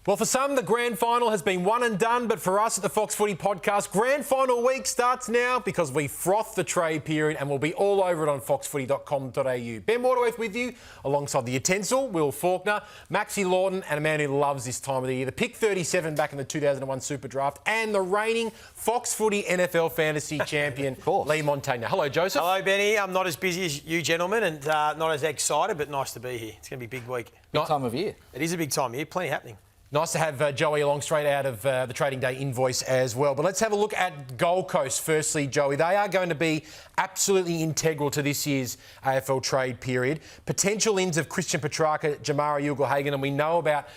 Well, for some, the grand final has been one and done, but for us at the Fox Footy Podcast, grand final week starts now because we froth the trade period and we'll be all over it on foxfooty.com.au. Ben Waterworth with you, alongside the utensil, Will Faulkner, Max Laughton, and a man who loves this time of the year, the pick 37 back in the 2001 Super Draft, and the reigning Fox Footy NFL Fantasy Champion, Leigh Montagna. Hello, Joseph. Hello, Benny. I'm not as busy as you gentlemen and not as excited, but nice to be here. It's going to be a big week. Big time of year. It is a big time of year. Plenty happening. Nice to have Joey along straight out of the trading day invoice as well. But let's have a look at Gold Coast firstly, Joey. They are going to be absolutely integral to this year's AFL trade period. Potential ins of Christian Petrarca, Jamara Ugle-Hagan, and we know about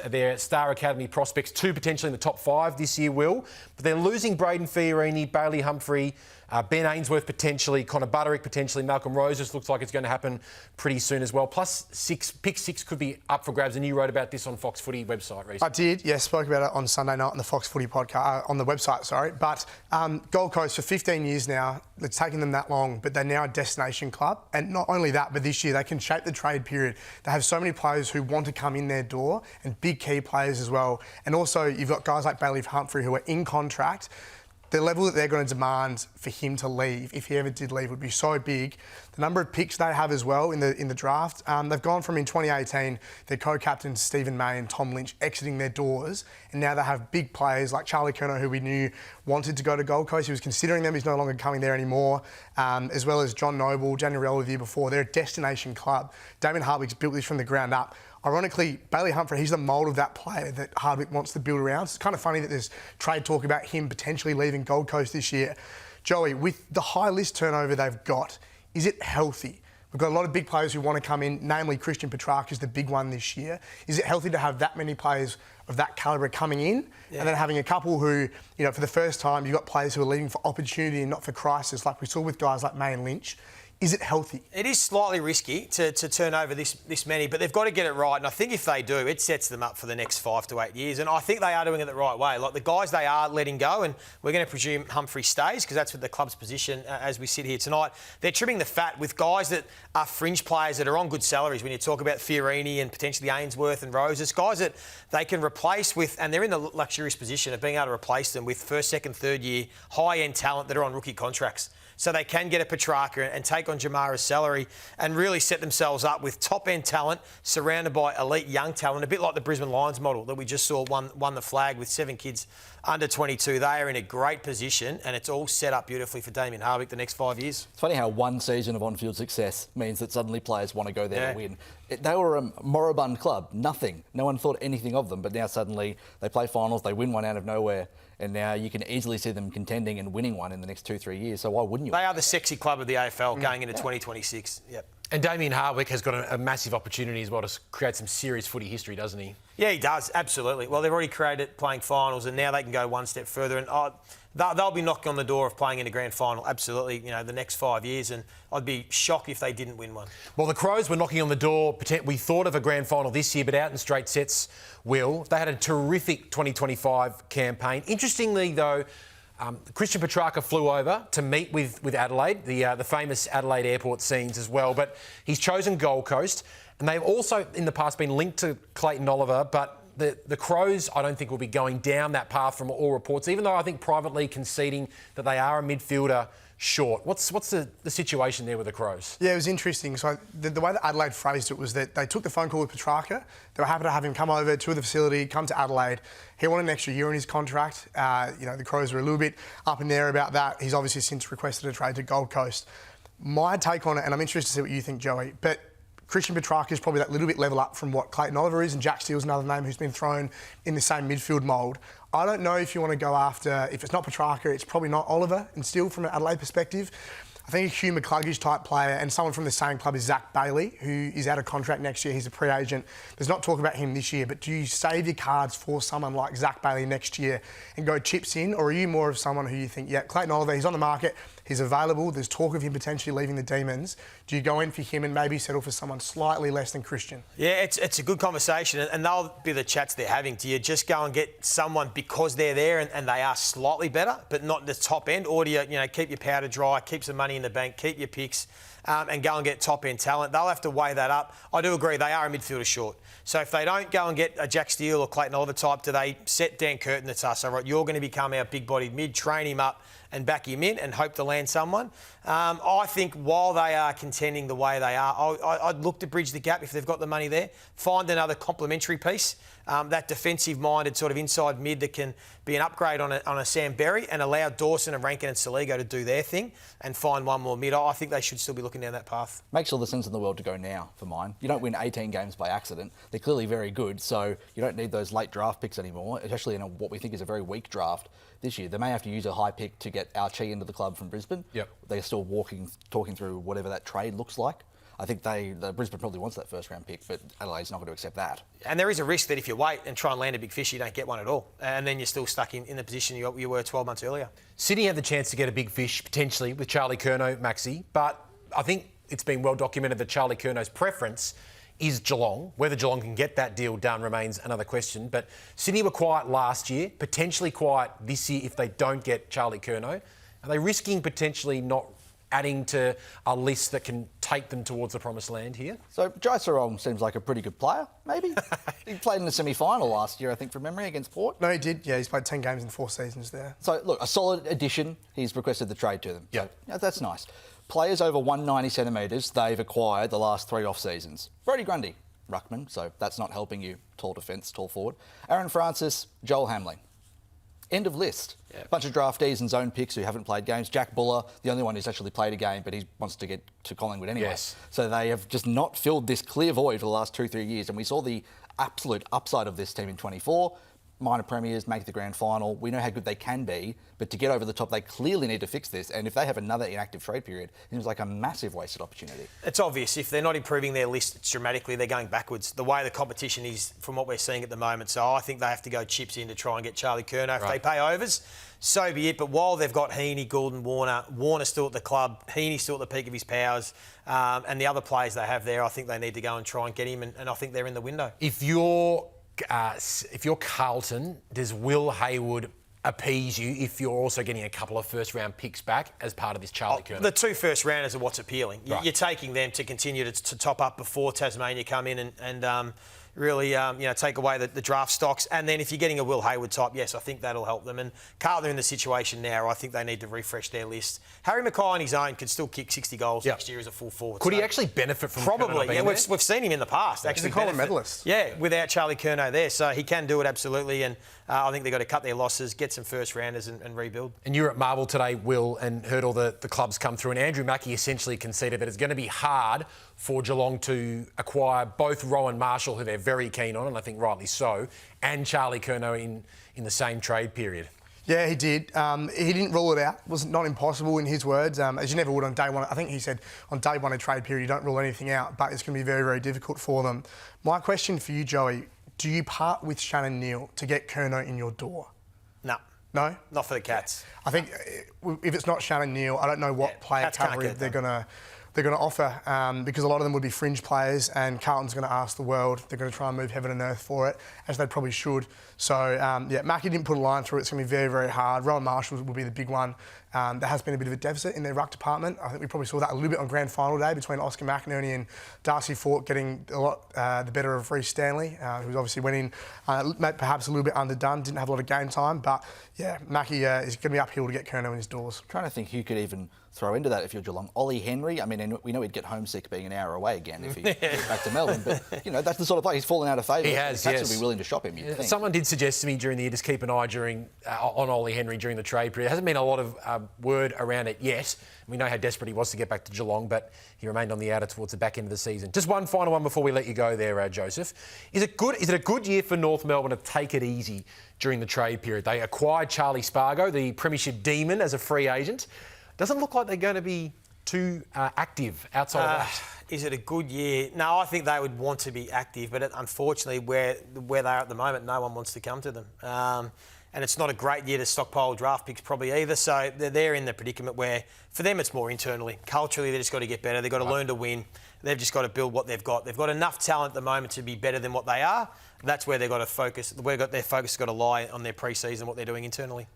their Star Academy prospects, two potentially in the top 5 this year, Will. But they're losing Braden Fiorini, Bailey Humphrey, Ben Ainsworth potentially, Connor Butterick potentially, Malcolm Roses looks like it's going to happen pretty soon as well. Plus, pick 6 could be up for grabs, and you wrote about this on Fox Footy website recently. I did, yes, spoke about it on Sunday night on the Fox Footy Podcast, on the website, sorry. But Gold Coast for 15 years now, it's taken them that long, but they're now a destination club. And not only that, but this year they can shape the trade period. They have so many players who want to come in their door, and big key players as well. And also, you've got guys like Bailey Humphrey who are in contract. The level that they're going to demand for him to leave, if he ever did leave, would be so big. The number of picks they have as well in the draft, they've gone from in 2018, their co-captains Stephen May and Tom Lynch exiting their doors, and now they have big players like Charlie Curnow, who we knew wanted to go to Gold Coast. He was considering them. He's no longer coming there anymore, as well as John Noble, Daniel the year before. They're a destination club. Damien Hardwick's built this from the ground up. Ironically, Bailey Humphrey, he's the mould of that player that Hardwick wants to build around. So it's kind of funny that there's trade talk about him potentially leaving Gold Coast this year. Joey, with the high list turnover they've got, is it healthy? We've got a lot of big players who want to come in, namely Christian Petrarca is the big one this year. Is it healthy to have that many players of that calibre coming in, and then having a couple who, you know, for the first time, you've got players who are leaving for opportunity and not for crisis, like we saw with guys like May and Lynch? Is it healthy? It is slightly risky to turn over this many, but they've got to get it right. And I think if they do, it sets them up for the next 5 to 8 years. And I think they are doing it the right way. Like the guys they are letting go, and we're going to presume Humphrey stays because that's what the club's position as we sit here tonight. They're trimming the fat with guys that are fringe players that are on good salaries. When you talk about Fiorini and potentially Ainsworth and Roses, guys that they can replace with, and they're in the luxurious position of being able to replace them with first, second, third year high-end talent that are on rookie contracts. So they can get a Petrarca and take on Jamara's salary and really set themselves up with top-end talent surrounded by elite young talent, a bit like the Brisbane Lions model that we just saw won the flag with 7 kids under 22. They are in a great position and it's all set up beautifully for Damien Hardwick the next 5 years. It's funny how one season of on-field success means that suddenly players want to go there to win. They were a moribund club, nothing. No one thought anything of them, but now suddenly they play finals, they win one out of nowhere, and now you can easily see them contending and winning one in the next 2-3 years, so why wouldn't you? They are the sexy club of the AFL going into 2026. Yep. And Damien Hardwick has got a massive opportunity as well to create some serious footy history, doesn't he? Yeah, he does, absolutely. Well, they've already created playing finals and now they can go one step further and they'll be knocking on the door of playing in a grand final, absolutely, you know, the next 5 years, and I'd be shocked if they didn't win one. Well, the Crows were knocking on the door. We thought of a grand final this year, but out in straight sets, Will. They had a terrific 2025 campaign. Interestingly, though, Christian Petrarca flew over to meet with Adelaide, the famous Adelaide airport scenes as well, but he's chosen Gold Coast, and they've also in the past been linked to Clayton Oliver, but the Crows, I don't think, will be going down that path from all reports, even though I think privately conceding that they are a midfielder short. What's the situation there with the Crows? Yeah, it was interesting. So the way that Adelaide phrased it was that they took the phone call with Petrarca. They were happy to have him come over to the facility, come to Adelaide. He wanted an extra year in his contract. You know, the Crows were a little bit up in the air about that. He's obviously since requested a trade to Gold Coast. My take on it, and I'm interested to see what you think, Joey, but Christian Petrarca is probably that little bit level up from what Clayton Oliver is, and Jack Steele's another name who's been thrown in the same midfield mould. I don't know if you want to go after, if it's not Petrarca, it's probably not Oliver and Steele from an Adelaide perspective. I think a Hugh McCluggage type player and someone from the same club as Zach Bailey, who is out of contract next year. He's a pre-agent. There's not talk about him this year, but do you save your cards for someone like Zach Bailey next year and go chips in, or are you more of someone who you think, yeah, Clayton Oliver, he's on the market, He's available. There's talk of him potentially leaving the Demons. Do you go in for him and maybe settle for someone slightly less than Christian? Yeah, it's a good conversation, and they'll be the chats they're having. Do you just go and get someone because they're there and they are slightly better, but not the top end, or do you keep your powder dry, keep some money in the bank, keep your picks, and go and get top end talent? They'll have to weigh that up. I do agree they are a midfielder short. So if they don't go and get a Jack Steele or Clayton Oliver type, do they set Dan Curtin that's us? All right, you're going to become our big-bodied mid, train him up and back him in and hope to land someone. I think while they are contending the way they are, I'd look to bridge the gap if they've got the money there. Find another complementary piece, that defensive-minded sort of inside mid that can be an upgrade on a Sam Berry, and allow Dawson and Rankin and Saligo to do their thing, and find one more mid. I think they should still be looking down that path. Makes all the sense in the world to go now for mine. You don't win 18 games by accident. They're clearly very good, so you don't need those late draft picks anymore, especially in what we think is a very weak draft this year. They may have to use a high pick to get Archie into the club from Brisbane. Yep. They're still talking through whatever that trade looks like. I think the Brisbane probably wants that first round pick, but Adelaide's not going to accept that. And there is a risk that if you wait and try and land a big fish, you don't get one at all. And then you're still stuck in the position you were 12 months earlier. Sydney had the chance to get a big fish, potentially, with Charlie Curnow, Maxi, but I think it's been well documented that Charlie Curnow's preference is Geelong. Whether Geelong can get that deal done remains another question. But Sydney were quiet last year, potentially quiet this year if they don't get Charlie Curnow. Are they risking potentially not adding to a list that can take them towards the promised land here? So Jai Sarong seems like a pretty good player, maybe. He played in the semi-final last year, I think, from memory, against Port. No, he did. Yeah, he's played 10 games in 4 seasons there. So, look, a solid addition. He's requested the trade to them. Yeah. So, that's nice. Players over 190 centimetres they've acquired the last 3 off-seasons. Brodie Grundy, ruckman, so that's not helping you. Tall defence, tall forward. Aaron Francis, Joel Hamling. End of list. Yeah. Bunch of draftees and zone picks who haven't played games. Jack Buller, the only one who's actually played a game, but he wants to get to Collingwood anyway. Yes. So they have just not filled this clear void for the last 2-3 years. And we saw the absolute upside of this team in 24. Minor premiers, make the grand final. We know how good they can be, but to get over the top, they clearly need to fix this. And if they have another inactive trade period, it seems like a massive wasted opportunity. It's obvious. If they're not improving their list dramatically, they're going backwards. The way the competition is from what we're seeing at the moment. So I think they have to go chips in to try and get Charlie Curnow. If they pay overs, so be it. But while they've got Heaney, Goulden, Warner still at the club, Heaney still at the peak of his powers, and the other players they have there, I think they need to go and try and get him. And I think they're in the window. If you're Carlton, does Will Hayward appease you if you're also getting a couple of first-round picks back as part of this Charlie Curnow? The 2 first-rounders are what's appealing. Right. You're taking them to continue to top up before Tasmania come in and really take away the draft stocks. And then if you're getting a Will Hayward type, yes, I think that'll help them. And Carlton are in the situation now, I think they need to refresh their list. Harry Mackay on his own could still kick 60 goals next year as a full forward. Could he actually benefit from Probably, Curnow yeah. being We've seen him in the past. He's a Coleman medalist. Yeah, without Charlie Curnow there. So he can do it, absolutely. And I think they've got to cut their losses, get some first-rounders and rebuild. And you were at Marvel today, Will, and heard all the clubs come through. And Andrew Mackie essentially conceded that it's going to be hard for Geelong to acquire both Rowan Marshall, who they're very keen on, and I think rightly so, and Charlie Curnow in the same trade period. Yeah, he did. He didn't rule it out. It was not impossible in his words, as you never would on day one. I think he said on day one of trade period, you don't rule anything out, but it's going to be very, very difficult for them. My question for you, Joey, do you part with Shannon Neal to get Curnow in your door? No. No? Not for the Cats. I think if it's not Shannon Neal, I don't know what player Cats can't category get they're going to offer because a lot of them would be fringe players and Carlton's going to ask the world. They're going to try and move heaven and earth for it, as they probably should. So, Mackie didn't put a line through it. It's going to be very, very hard. Rowan Marshall will be the big one. There has been a bit of a deficit in their ruck department. I think we probably saw that a little bit on grand final day between Oscar McInerney and Darcy Fort getting a lot the better of Reece Stanley, who obviously went in perhaps a little bit underdone, didn't have a lot of game time. But, yeah, Mackie is going to be uphill to get Curnow in his doors. I'm trying to think who could even throw into that if you're Geelong. Ollie Henry, I mean, we know he'd get homesick being an hour away again if he goes back to Melbourne, but, that's the sort of player. He's fallen out of favour. He has, Cats yes. would be willing to shop him, you'd think. Someone did suggest to me during the year, just keep an eye on Ollie Henry during the trade period. There hasn't been a lot of word around it yet. We know how desperate he was to get back to Geelong, but he remained on the outer towards the back end of the season. Just one final one before we let you go there, Joseph. Is it a good year for North Melbourne to take it easy during the trade period? They acquired Charlie Spargo, the Premiership demon, as a free agent. Doesn't look like they're going to be too active outside of that. Is it a good year? No, I think they would want to be active, but unfortunately, where they are at the moment, no one wants to come to them. and it's not a great year to stockpile draft picks probably either. So they're in the predicament where, for them, it's more internally. Culturally, they've just got to get better. They've got to learn to win. They've just got to build what they've got. They've got enough talent at the moment to be better than what they are. That's where they've got to focus. Their focus has got to lie on their pre-season, what they're doing internally.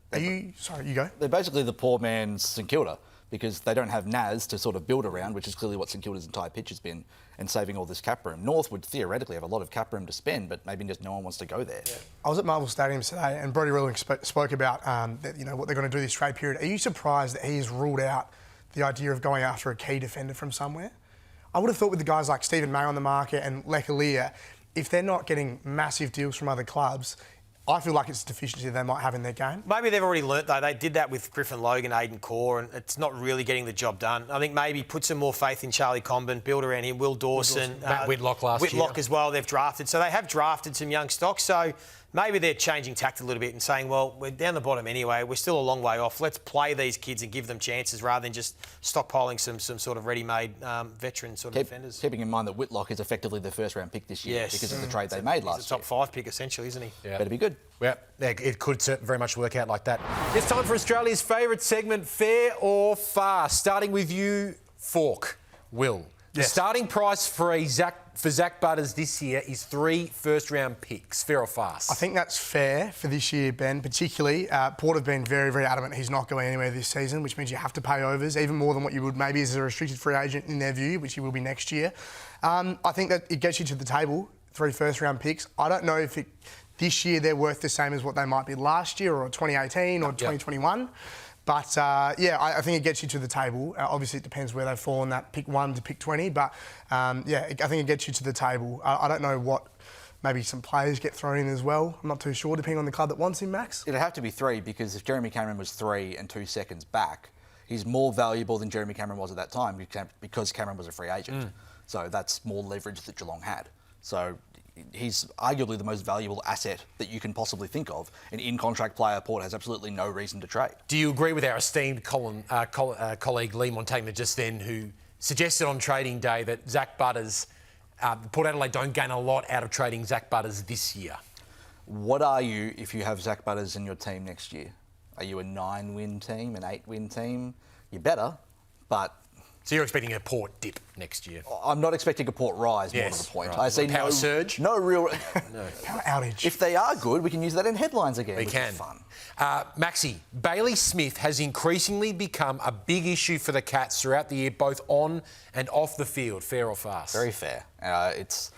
Sorry, you go. They're basically the poor man's St Kilda because they don't have Naz to sort of build around, which is clearly what St Kilda's entire pitch has been, and saving all this cap room. North would theoretically have a lot of cap room to spend, but maybe just no one wants to go there. Yeah. I was at Marvel Stadium today, and Brodie Reeling spoke about what they're going to do this trade period. Are you surprised that he's ruled out the idea of going after a key defender from somewhere? I would have thought with the guys like Stephen May on the market and Lekalia, if they're not getting massive deals from other clubs, I feel like it's a deficiency they might have in their game. Maybe they've already learnt, though. They did that with Griffin Logan, Aidan Core, and it's not really getting the job done. I think maybe put some more faith in Charlie Comben, build around him, Will Dawson. Matt Whitlock last year. Whitlock as well, they've drafted. So they have drafted some young stocks. So maybe they're changing tact a little bit and saying, well, we're down the bottom anyway. We're still a long way off. Let's play these kids and give them chances rather than just stockpiling some sort of ready-made veteran sort of defenders. Keeping in mind that Whitlock is effectively the first-round pick this year because of the trade they made last year. He's a top 5 pick, essentially, isn't he? Yeah. Better be good. Yeah, it could very much work out like that. It's time for Australia's favourite segment, Fair or Farce. Starting with you, Fork, Will. The starting price for Zach Butters this year is 3 first-round picks. Fair or farce? I think that's fair for this year, Ben, particularly. Port have been very, very adamant he's not going anywhere this season, which means you have to pay overs, even more than what you would maybe as a restricted free agent in their view, which he will be next year. I think that it gets you to the table, 3 first-round picks. I don't know if this year they're worth the same as what they might be last year or 2018 or 2021. But, I think it gets you to the table. Obviously, it depends where they fall in that pick 1 to pick 20. But, I think it gets you to the table. I don't know what... Maybe some players get thrown in as well. I'm not too sure, depending on the club that wants him, Max. It'd have to be 3 because if Jeremy Cameron was 3 and 2 seconds back, he's more valuable than Jeremy Cameron was at that time because Cameron was a free agent. So that's more leverage that Geelong had. So he's arguably the most valuable asset that you can possibly think of. An in-contract player Port has absolutely no reason to trade. Do you agree with our esteemed colleague Leigh Montagna just then, who suggested on trading day that Zach Butters, Port Adelaide don't gain a lot out of trading Zach Butters this year? What are you if you have Zach Butters in your team next year? Are you a 9-win team, an 8-win team? You're better, but... So you're expecting a Port dip next year? I'm not expecting a Port rise, more to the point. Right. I see power surge? No real... Power outage. If they are good, we can use that in headlines again, We which can. is fun. Bailey Smith has increasingly become a big issue for the Cats throughout the year, both on and off the field. Fair or farce? Very fair. It's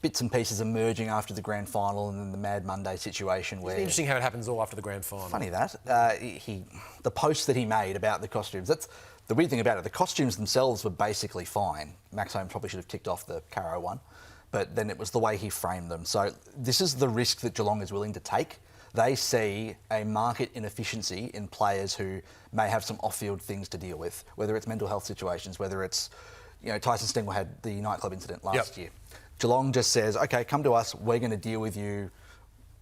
bits and pieces emerging after the grand final and then the Mad Monday situation where... It's interesting how it happens all after the grand final. Funny that. The post that he made about the costumes, that's... The weird thing about it, the costumes themselves were basically fine. Max Holmes probably should have ticked off the Caro one, but then it was the way he framed them. So this is the risk that Geelong is willing to take. They see a market inefficiency in players who may have some off-field things to deal with, whether it's mental health situations, whether it's, Tyson Stengel had the nightclub incident last year. Geelong just says, okay, come to us, we're going to deal with you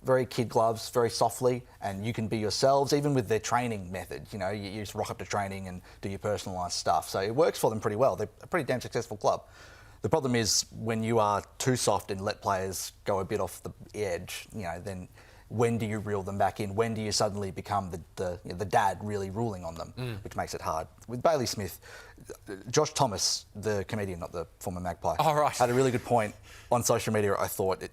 very kid gloves, very softly, and you can be yourselves, even with their training method. You just rock up to training and do your personalised stuff. So it works for them pretty well. They're a pretty damn successful club. The problem is when you are too soft and let players go a bit off the edge, then when do you reel them back in? When do you suddenly become the dad really ruling on them, which makes it hard. With Bailey Smith, Josh Thomas, the comedian, not the former Magpie, had a really good point on social media, I thought.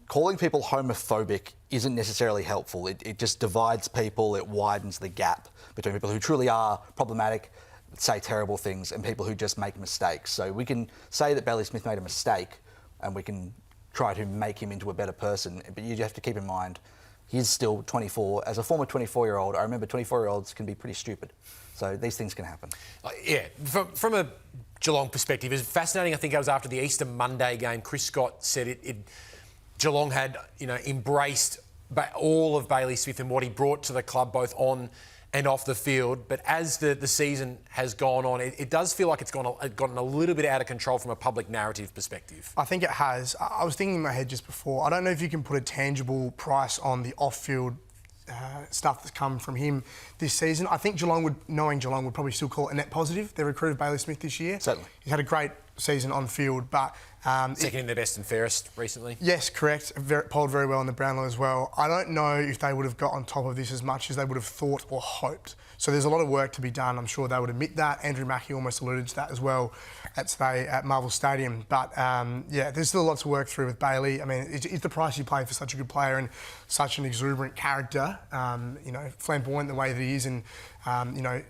Calling people homophobic isn't necessarily helpful. It just divides people. It widens the gap between people who truly are problematic, say terrible things, and people who just make mistakes. So we can say that Bailey Smith made a mistake and we can try to make him into a better person. But you have to keep in mind, he's still 24. As a former 24-year-old, I remember 24-year-olds can be pretty stupid. So these things can happen. From a Geelong perspective, it's fascinating. I think it was after the Easter Monday game, Chris Scott said Geelong had, embraced all of Bailey Smith and what he brought to the club, both on and off the field. But as the season has gone on, it does feel like it's gotten a little bit out of control from a public narrative perspective. I think it has. I was thinking in my head just before, I don't know if you can put a tangible price on the off-field stuff that's come from him this season. I think Geelong would probably still call it a net positive. They recruited Bailey Smith this year. Certainly. He's had a great season on field, but... Second in their best and fairest recently. Yes, correct. Polled very well in the Brownlow as well. I don't know if they would have got on top of this as much as they would have thought or hoped. So there's a lot of work to be done. I'm sure they would admit that. Andrew Mackey almost alluded to that as well today at Marvel Stadium. But there's still lots of work through with Bailey. I mean, it's the price you pay for such a good player and such an exuberant character. Flamboyant the way that he is, and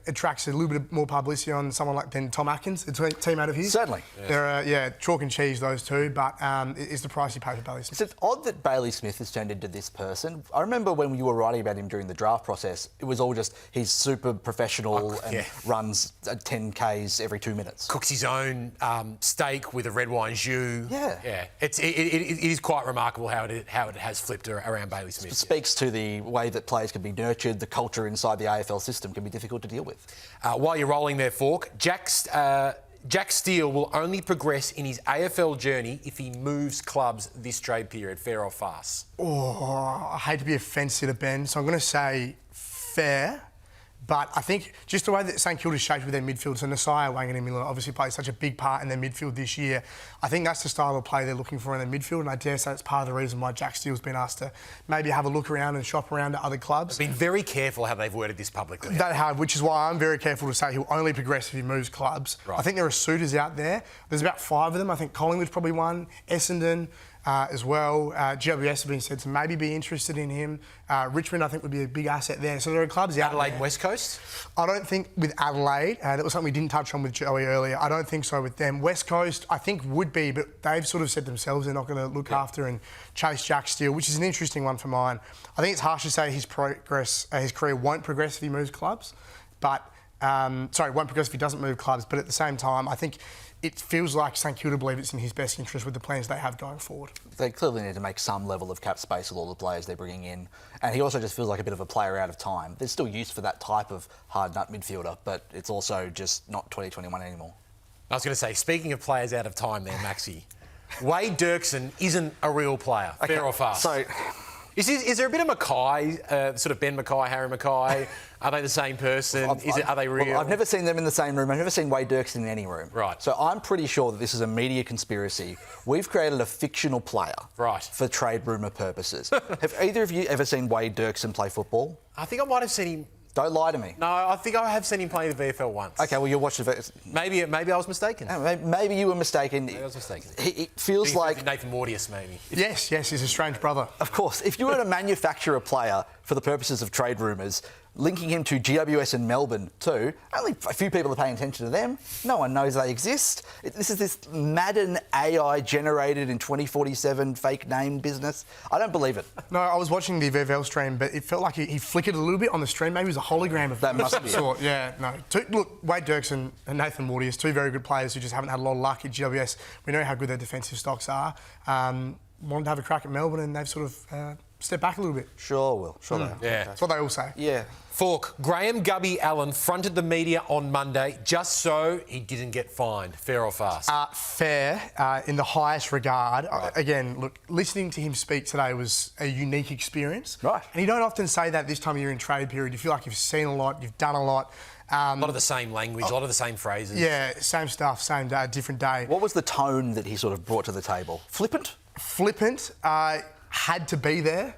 attracts a little bit more publicity on someone like Tom Atkins, a teammate of his. Certainly. They're chalk and cheese, those two. But it's the price you pay for Bailey Smith. Is it odd that Bailey Smith has turned into this person? I remember when you were writing about him during the draft process, it was all just he's super professional and runs 10Ks every 2 minutes. Cooks his own steak with a red wine jus. Yeah. It is quite remarkable how it has flipped around Bailey Smith. It speaks to the way that players can be nurtured, the culture inside the AFL system can be difficult to deal with. While you're rolling there, Falk, Jack Steele will only progress in his AFL journey if he moves clubs this trade period. Fair or farce? Oh, I hate to be offensive to Ben, so I'm going to say fair. But I think just the way that St Kilda's shaped with their midfield, so Nasiah, Wangan and Miller obviously played such a big part in their midfield this year. I think that's the style of play they're looking for in their midfield, and I dare say it's part of the reason why Jack Steele's been asked to maybe have a look around and shop around at other clubs. Been very careful how they've worded this publicly. They have, which is why I'm very careful to say he'll only progress if he moves clubs. Right. I think there are suitors out there. There's about 5 of them. I think Collingwood's probably one, Essendon as well. GWS have been said to maybe be interested in him. Richmond, I think, would be a big asset there. So there are clubs out Adelaide there. and West Coast? I don't think with Adelaide, that was something we didn't touch on with Joey earlier. I don't think so with them. West Coast, I think, would be, but they've sort of said themselves they're not going to look after and chase Jack Steele, which is an interesting one for mine. I think it's harsh to say his career won't progress if he moves clubs, but won't progress if he doesn't move clubs. But at the same time, I think it feels like St Kilda believe it's in his best interest with the plans they have going forward. They clearly need to make some level of cap space with all the players they're bringing in. And he also just feels like a bit of a player out of time. There's still use for that type of hard-nut midfielder, but it's also just not 2021 anymore. I was going to say, speaking of players out of time there, Maxie, Wade Dirksen isn't a real player. Okay, Fair or farce? So, Is there a bit of Mackay, sort of Ben Mackay, Harry Mackay? Are they the same person? Are they real? Well, I've never seen them in the same room. I've never seen Wade Dirksen in any room. Right. So I'm pretty sure that this is a media conspiracy. We've created a fictional player for trade rumour purposes. Have either of you ever seen Wade Dirksen play football? I think I might have seen him. Don't lie to me. No, I think I have seen him play the VFL once. Okay, well, you'll watch the... Maybe I was mistaken. Maybe you were mistaken. Maybe I was mistaken. It feels like... Nathan Mortius, maybe. Yes, he's a strange brother. Of course. If you were to manufacture a player for the purposes of trade rumours, linking him to GWS and Melbourne too, only a few people are paying attention to them. No one knows they exist. This is this Madden AI-generated in 2047 fake name business. I don't believe it. No, I was watching the VFL stream, but it felt like he flickered a little bit on the stream. Maybe it was a hologram of that must be sort. Yeah, no. Look, Wade Dirksen and Nathan Mortius, 2 very good players who just haven't had a lot of luck at GWS. We know how good their defensive stocks are. Wanted to have a crack at Melbourne, and they've sort of stepped back a little bit. Sure will. Sure they will. Yeah. That's what they all say. Yeah. Falk, Graham Gubby Allen fronted the media on Monday just so he didn't get fined. Fair or farce? Fair, in the highest regard. Right. Again, look, listening to him speak today was a unique experience. Right. And you don't often say that this time of year in trade period. You feel like you've seen a lot, you've done a lot. A lot of the same language, a lot of the same phrases. Yeah, same stuff, same day, different day. What was the tone that he sort of brought to the table? Flippant? Flippant. Had to be there.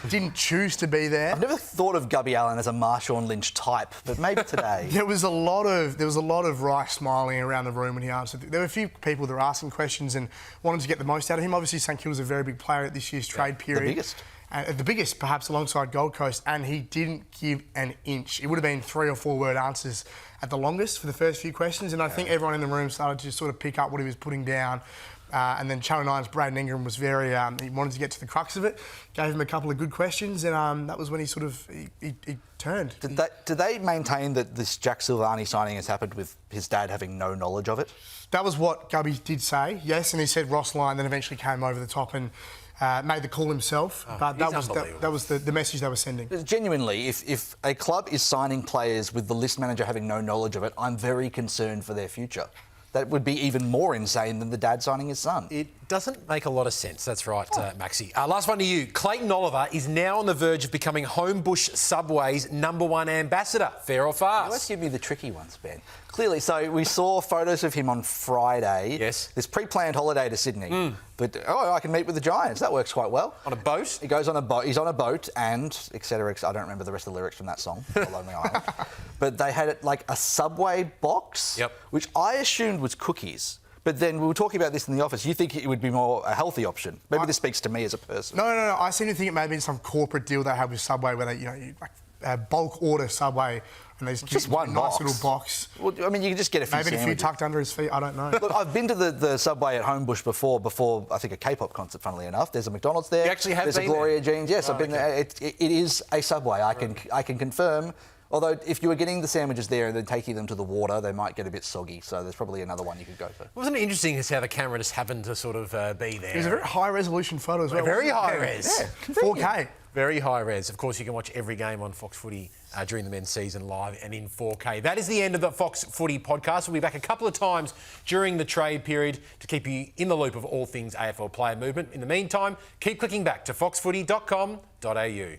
Didn't choose to be there. I've never thought of Gubby Allen as a Marshawn Lynch type, but maybe today. There was a lot of wry smiling around the room when he answered. There were a few people that were asking questions and wanted to get the most out of him. Obviously, St Kilda's a very big player at this year's trade period. The biggest. The biggest, perhaps, alongside Gold Coast, and he didn't give an inch. It would have been 3 or 4 word answers at the longest for the first few questions, and I think everyone in the room started to sort of pick up what he was putting down. And then Channel 9's Braden Ingram was very... he wanted to get to the crux of it, gave him a couple of good questions, and that was when he sort of... He turned. Did they maintain that this Jack Silvani signing has happened with his dad having no knowledge of it? That was what Gubby did say, yes, and he said Ross Lyon then eventually came over the top and made the call himself, but that was the message they were sending. Genuinely, if a club is signing players with the list manager having no knowledge of it, I'm very concerned for their future. That would be even more insane than the dad signing his son. It Doesn't make a lot of sense. That's right, Maxi. Last one to you. Clayton Oliver is now on the verge of becoming Homebush Subway's #1 ambassador. Fair or farce? Let's give me the tricky ones, Ben. Clearly, so we saw photos of him on Friday. Yes. This pre-planned holiday to Sydney. But, I can meet with the Giants. That works quite well. On a boat? He goes on a boat. He's on a boat and et cetera. I don't remember the rest of the lyrics from that song, Lonely Island. But they had it like a Subway box, which I assumed was cookies. But then we were talking about this in the office. You think it would be more a healthy option? Maybe this speaks to me as a person. No. I seem to think it may have been some corporate deal they had with Subway where they, you bulk order Subway and they just one nice little box. Well, I mean, you can just get a few Maybe a few tucked under his feet. I don't know. Look, I've been to the Subway at Homebush before I think a K-pop concert. Funnily enough, there's a McDonald's there. You actually have There's been a Gloria there? Jean's. Yes, I've been there. It is a Subway. I can confirm. Although, if you were getting the sandwiches there and then taking them to the water, they might get a bit soggy. So there's probably another one you could go for. Wasn't it interesting as how the camera just happened to sort of be there? It was a very high-resolution photo as well. Very high res. Yeah, 4K. Very high res. Of course, you can watch every game on Fox Footy during the men's season live and in 4K. That is the end of the Fox Footy podcast. We'll be back a couple of times during the trade period to keep you in the loop of all things AFL player movement. In the meantime, keep clicking back to foxfooty.com.au.